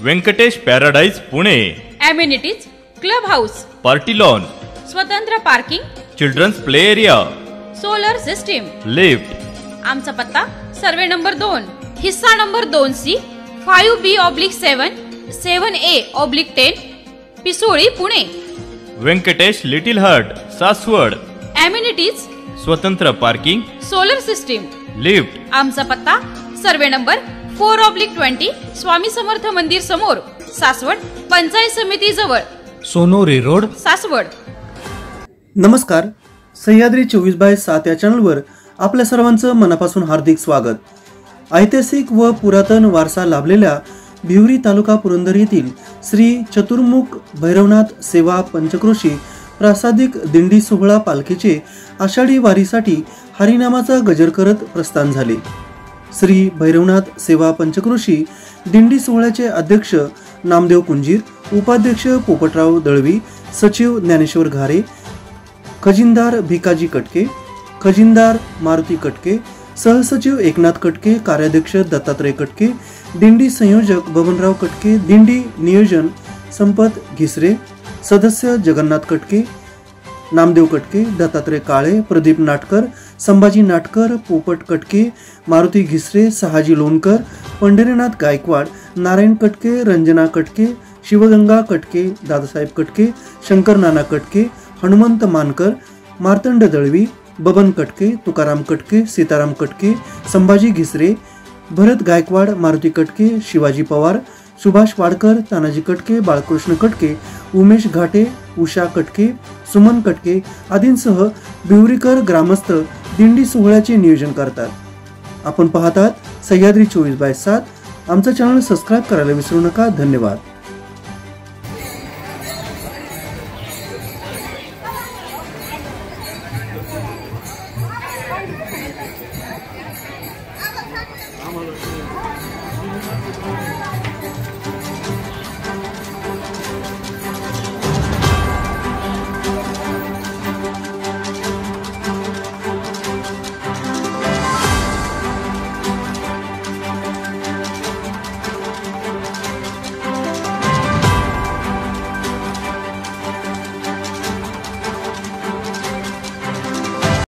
Venkatesh Paradise Pune. Amenities club house, party lawn, स्वतंत्र parking, children's play area, solar system, lift. आमचा पत्ता survey number 2, हिस्सा number 2C, 5B/7, 7A/10, Pisoli Pune. Vyankatesh Little Hut, Saswad. Amenities स्वतंत्र parking, solar system, lift. आमचा पत्ता survey number 4/20, Swami Samarth मंदिर समोर, सासवड, पंचायत समिती जवळ, सोनोरी रोड, सासवड। नमस्कार, सह्याद्री 24/7 या चॅनलवर आपल्या सर्वांचं मनापासून हार्दिक स्वागत। ऐतिहासिक व पुरातन वारसा लाभलेल्या भिवरी तालुका पुरंदर येथील श्री चतुर्मुख भैरवनाथ सेवा पंचक्रोशी प्रासादिक दिंडी सोहळा पालखीचे आषाढी वारीसाठी हरिनामाचा गजर करत प्रस्थान झाले। श्री भैरवनाथ सेवा पंचक्रोशी दिंडी सोहळ्याचे अध्यक्ष नामदेव कुंजीर, उपाध्यक्ष पोपटराव दळवी, सचिव ज्ञानेश्वर घारे, खजिनदार भिकाजी कटके, खजिनदार मारुती कटके, सहसचिव एकनाथ कटके, कार्याध्यक्ष दत्तात्रय कटके, दिंडी संयोजक बबनराव कटके, दिंडी नियोजन संपत घिसरे, सदस्य जगन्नाथ कटके, नामदेव कटके, दत्तात्रय काळे, प्रदीप नाटकर, संभाजी नाटकर, पोपट कटके, मारुती घिसरे, सहाजी लोणकर, पंढरीनाथ गायकवाड, नारायण कटके, रंजना कटके, शिवगंगा कटके, दादासाहेब कटके, शंकर नाना कटके, हनुमंत मानकर, मार्तंड दळवी, बबन कटके, तुकाराम कटके, सीताराम कटके, संभाजी घिसरे, भरत गायकवाड, मारुती कटके, शिवाजी पवार, सुभाष वाडकर, तानाजी कटके, बाळकृष्ण कटके, उमेश घाटे, उषा कटके, सुमन कटके आदींसह भिवरीकर ग्रामस्थ दिंडी सोहळ्याचे नियोजन करतात। आपण पाहतात सह्याद्री 24/7। आमचं चॅनल सबस्क्राईब करायला विसरू नका। धन्यवाद।